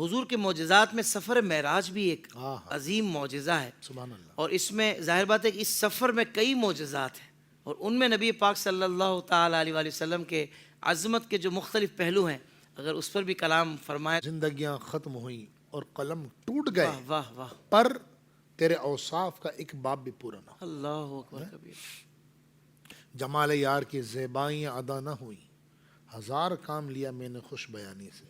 حضور کے معجزات میں سفر معراج بھی ایک ہاں عظیم معجزہ ہے، سبحان اللہ. اور اس میں ظاہر بات ہے کہ اس سفر میں کئی معجزات ہیں، اور ان میں نبی پاک صلی اللہ تعالیٰ علیہ وآلہ وسلم کے عظمت کے جو مختلف پہلو ہیں، اگر اس پر بھی کلام فرمائے. زندگیاں ختم ہوئیں اور قلم ٹوٹ گئے، واہ واہ واہ، پر تیرے اوصاف کا ایک باب بھی پورا نہ ہو. اللہ اکبر کبیر. جمال یار کی زیبائیاں ادا نہ ہوئیں، ہزار کام لیا میں نے خوش بیانی سے.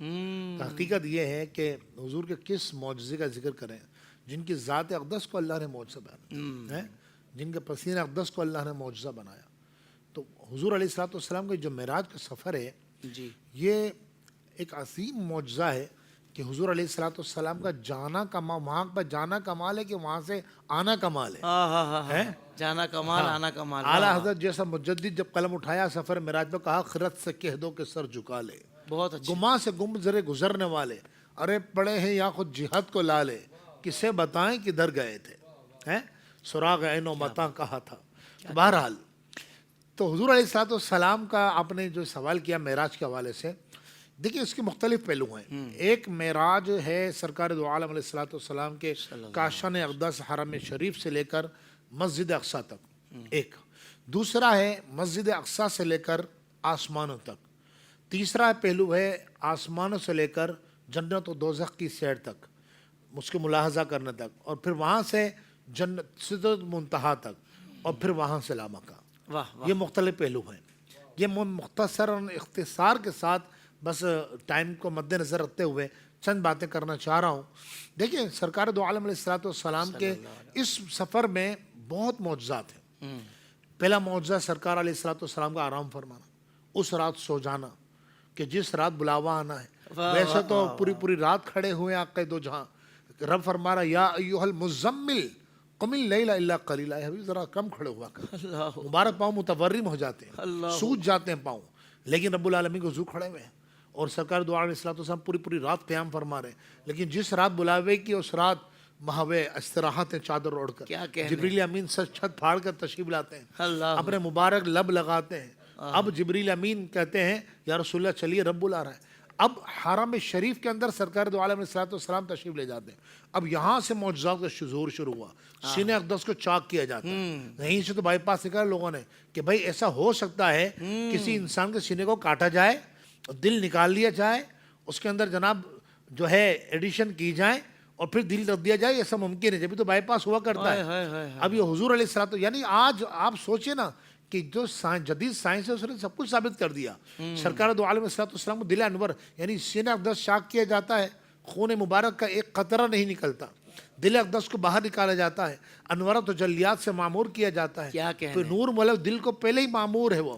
حقیقت یہ ہے کہ حضور کے کس معجزے کا ذکر کریں جن کی ذات اقدس کو اللہ نے معجزہ بنایا ہے، جن کے پسینہ اقدس کو اللہ نے معجزہ بنایا. تو حضور علیہ الصلوۃ والسلام کا جو معراج کا سفر ہے، جی یہ ایک عظیم معجزہ ہے کہ حضور علیہ الصلوۃ والسلام کا جانا وہاں پر جانا کمال ہے کہ وہاں سے آنا کمال ہے. ہاں ہاں ہاں ہاں، جانا کمال آنا کمال. اعلیٰ حضرت جیسا مجدد جب قلم اٹھایا سفر معراج میں، کہا خرد سے کہہ دو کہ سر جھکا لے. بہت اچھا. گما سے گمزرے گزرنے والے، ارے پڑے ہیں یا خود جہاد کو لالے، کسے بتائیں کدھر گئے تھے، سراغ عین و متاں کہا تھا. بہرحال تو حضور علیہ الصلوۃ والسلام کا آپ نے جو سوال کیا معراج کے حوالے سے، دیکھیں اس کے مختلف پہلو ہیں. ایک معراج ہے سرکار دو عالم علیہ الصلوۃ والسلام کے کاشان اقدس حرم شریف سے لے کر مسجد اقصیٰ تک ایک. دوسرا ہے مسجد اقصیٰ سے لے کر آسمانوں تک. تیسرا پہلو ہے آسمانوں سے لے کر جنت و دوزخ کی سیر تک، اس کو ملاحظہ کرنے تک، اور پھر وہاں سے جنت سدرۃ المنتہا تک، اور پھر وہاں سے لامکان. واہ واہ. یہ مختلف پہلو ہیں. یہ مختصر اور اختصار کے ساتھ بس ٹائم کو مد نظر رکھتے ہوئے چند باتیں کرنا چاہ رہا ہوں. دیکھیں سرکار دو عالم علیہ الصلوۃ والسلام کے اس سفر میں بہت معجزات ہیں. پہلا معجزہ سرکار علیہ الصلوۃ والسلام کا آرام فرمانا، اس رات سو جانا کہ جس رات بلاوا آنا ہے. ویسے تو پوری رات کھڑے ہوئے آقا دو جہاں، رب فرما رہا یا ایھا المزمل قم اللیل الا قلیلا، حبیب ذرا کم کھڑے ہوا کر. مبارک پاؤں متورم ہو جاتے ہیں، سوج جاتے ہیں پاؤں، لیکن رب العالمین کے حضور کھڑے ہوئے ہیں. اور سرکار دو علیہ الصلوۃ والسلام پوری رات قیام فرما رہے ہیں، لیکن جس رات بلاوے کی اس رات محوے استراحت چادر اوڑھ کر جبریل امین سے چھت پھاڑ کر تشریف لاتے ہیں، اپنے مبارک لب لگاتے ہیں. اب جبریل امین کہتے ہیں یا رسول اللہ چلیے رب بلا رہا ہے. اب حرم شریف کے اندر سرکار دو عالم علیہ الصلوۃ والسلام تشریف لے جاتے ہیں. اب یہاں سے معجزات کا ظہور شروع ہوا، سینہ اقدس کو چاک کیا جاتا ہے. یہیں سے تو بائی پاس نکالا لوگوں نے کہ بھائی ایسا ہو سکتا ہے کسی انسان کے سینے کو کاٹا جائے، دل نکال لیا جائے، اس کے اندر جناب جو ہے ایڈیشن کی جائے اور پھر دل رکھ دیا جائے. ایسا ممکن ہے، جبھی تو بائی پاس ہوا کرتا ہے. اب یہ حضور علیہ الصلوۃ، یعنی آج آپ سوچیں نا کہ جو جدید سائنس ہے اس نے سب کچھ ثابت کر دیا. سرکار دو عالم علیہ الصلوۃ والسلام کو دل انور یعنی سینہ اقدس چاک کیا جاتا ہے، خون مبارک کا ایک قطرہ نہیں نکلتا، دل اقدس کو باہر نکالا جاتا ہے، انوارات و جلیات سے معمور کیا جاتا ہے. پھر نور مطلب دل کو پہلے ہی معمور ہے، وہ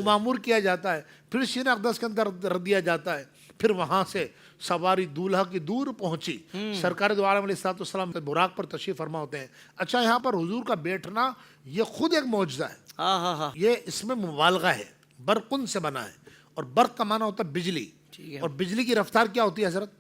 معمور کیا جاتا ہے، پھر سینہ اقدس کے اندر رکھ دیا جاتا ہے. پھر وہاں سے سواری دولہا کی دور پہنچی. سرکار دو عالم علیہ الصلوۃ والسلام براق پر تشریف فرما ہوتے ہیں. اچھا یہاں پر حضور کا بیٹھنا یہ خود ایک معجزہ ہے. یہ اس میں مبالغہ ہے، برقن سے بنا ہے، اور برق کا معنی ہوتا ہے بجلی، اور بجلی کی رفتار کیا ہوتی ہے حضرت؟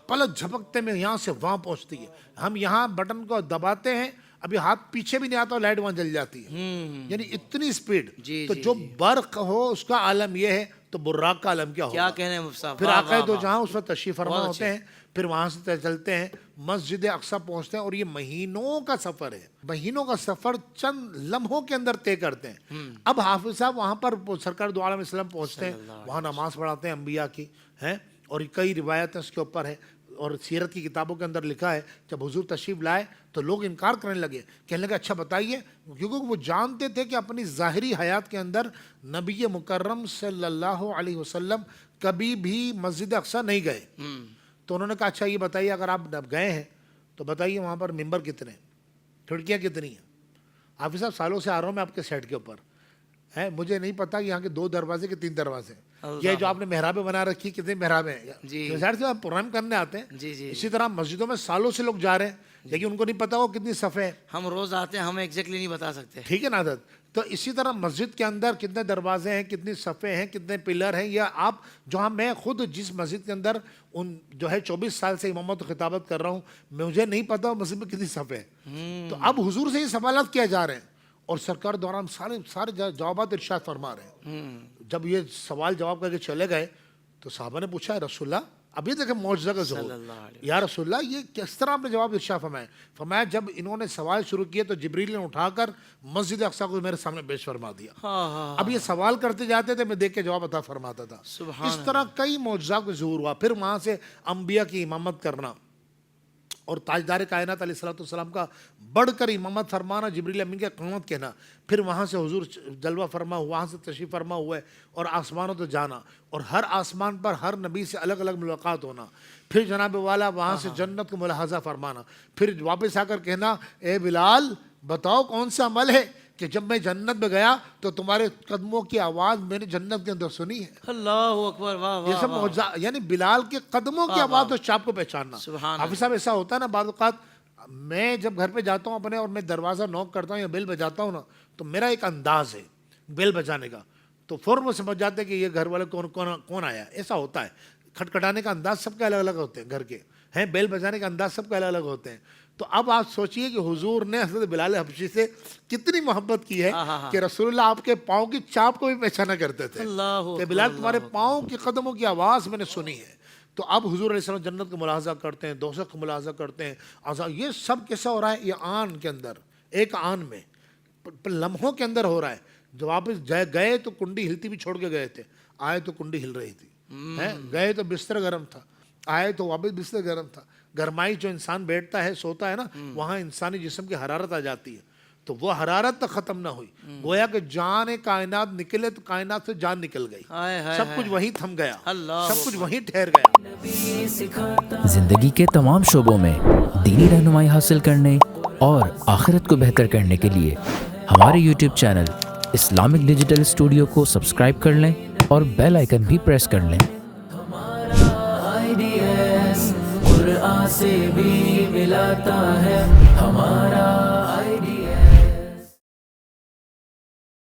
پلک جھپکتے میں یہاں سے وہاں پہنچتی ہے. ہم یہاں بٹن کو دباتے ہیں، ابھی ہاتھ پیچھے بھی نہیں آتا اور لائٹ وہاں جل جاتی ہے، یعنی اتنی سپیڈ. تو جو برق ہو اس کا عالم یہ ہے، تو براق کا عالم کیا ہوگا؟ پھر آقا دو جہاں اس وقت تشریف فرما ہوتے ہیں. پھر وہاں سے چلتے ہیں مسجد اقصیٰ پہنچتے ہیں، اور یہ مہینوں کا سفر ہے. مہینوں کا سفر چند لمحوں کے اندر طے کرتے ہیں. اب حافظ صاحب وہاں پر سرکار دو عالم السلام پہنچتے ہیں، وہاں نماز پڑھاتے ہیں انبیاء کی ہیں، اور کئی روایتیں اس کے اوپر ہے، اور سیرت کی کتابوں کے اندر لکھا ہے جب حضور تشریف لائے تو لوگ انکار کرنے لگے، کہنے لگے اچھا بتائیے، کیونکہ وہ جانتے تھے کہ اپنی ظاہری حیات کے اندر نبی مکرم صلی اللہ علیہ وسلم کبھی بھی مسجد اقصیٰ نہیں گئے. تو انہوں نے کہا اچھا یہ بتائیے اگر آپ گئے ہیں تو بتائیے وہاں پر ممبر کتنے ہیں، کھڑکیاں کتنی ہیں؟ حافظ صاحب سالوں سے آ رہا ہوں میں آپ کے سیٹ کے اوپر ہے، مجھے نہیں پتا کہ یہاں کے 2 دروازے کہ 3 دروازے ہیں. یہ جو آپ نے محرابیں بنا رکھی کتنی محرابیں ہیں؟ ظاہر سے آپ پروگرام کرنے آتے ہیں. اسی طرح مسجدوں میں سالوں سے لوگ جا رہے ہیں لیکن ان کو نہیں پتا وہ کتنی صفیں ہیں. ہم روز آتے ہیں، ہمیں ایگزیکٹلی نہیں بتا سکتے. ٹھیک ہے نا حضرت؟ تو اسی طرح مسجد کے اندر کتنے دروازے ہیں، کتنی صفیں ہیں، کتنے پلر ہیں، یا آپ جو میں خود جس مسجد کے اندر ان جو ہے 24 سال سے امامت و خطابت کر رہا ہوں، مجھے نہیں پتا مسجد میں کتنی صفیں ہیں. تو اب حضور سے یہ سوالات کیا جا رہے ہیں، اور سرکار دوران سارے جوابات ارشاد فرما رہے ہیں. جب یہ سوال جواب کر کے چلے گئے تو صحابہ نے پوچھا رسول اللہ اب یہ دیکھیں معجزہ کا ظہور. یا رسول اللہ یہ کس طرح آپ نے جواب ارشاد فرمایا؟ فرمایا جب انہوں نے سوال شروع کیے تو جبریل نے اٹھا کر مسجد اقصیٰ کو میرے سامنے پیش فرما دیا. اب یہ سوال کرتے جاتے تھے، میں دیکھ کے جواب عطا فرماتا تھا. اس طرح کئی معجزات کا ظہور ہوا. پھر وہاں سے انبیاء کی امامت کرنا اور تاجدار کائنات علیہ الصلوۃ والسلام کا بڑھ کر امامت فرمانا، جبریل امین کے قامت کہنا. پھر وہاں سے حضور جلوہ فرما، وہاں سے تشریف فرما ہوئے اور آسمانوں تو جانا، اور ہر آسمان پر ہر نبی سے الگ الگ ملاقات ہونا. پھر جناب والا وہاں سے جنت کو ملاحظہ فرمانا. پھر واپس آ کر کہنا اے بلال بتاؤ کون سا عمل ہے کہ جب میں جنت میں گیا تو تمہارے قدموں کی آواز میں نے جنت کے اندر سنی ہے. اللہ اکبر، واہ یہ واہ سب معجزہ، یعنی بلال کے قدموں کی آواز تو چاپ کو پہچاننا. حافظ صاحب ایسا ہوتا ہے نا بعض اوقات میں جب گھر پہ جاتا ہوں اپنے اور میں دروازہ نوک کرتا ہوں یا بیل بجاتا ہوں نا، تو میرا ایک انداز ہے بیل بجانے کا، تو فوراً وہ سمجھ جاتے ہیں کہ یہ گھر والے کون آیا. ایسا ہوتا ہے. کھٹکھٹانے کا انداز سب کے الگ الگ ہوتے ہیں، گھر کے ہیں بیل بجانے کا انداز سب کے الگ الگ ہوتے ہیں. تو اب آپ سوچئے کہ حضور نے حضرت بلال حبشی سے کتنی محبت کی ہے کہ رسول اللہ آپ کے پاؤں کی چاپ کو بھی پہچانا کرتے تھے کہ بلال تمہارے پاؤں کی قدموں کی آواز میں نے سنی ہے. تو اب حضور علیہ السلام جنت کو ملاحظہ کرتے ہیں، دوزخ کو ملاحظہ کرتے ہیں. یہ سب کیسا ہو رہا ہے؟ یہ آن کے اندر، ایک آن میں لمحوں کے اندر ہو رہا ہے. جب واپس گئے تو کنڈی ہلتی بھی چھوڑ کے گئے تھے، آئے تو کنڈی ہل رہی تھی. گئے تو بستر گرم تھا، آئے تو واپس بستر گرم تھا. گرمائی جو انسان بیٹھتا ہے سوتا ہے نا، وہاں انسانی جسم کی حرارت آ جاتی ہے، تو وہ حرارت تک ختم نہ ہوئی. گویا کہ جان کائنات نکلے تو کائنات سے جان نکل گئی، سب کچھ وہیں تھم گیا، سب کچھ وہیں ٹھہر گیا. زندگی کے تمام شعبوں میں دینی رہنمائی حاصل کرنے اور آخرت کو بہتر کرنے کے لیے ہمارے YouTube channel Islamic digital studio کو سبسکرائب کر لیں اور بیل آئیکن بھی پریس کر لیں. قرآن سے بھی ملاتا ہے ہمارا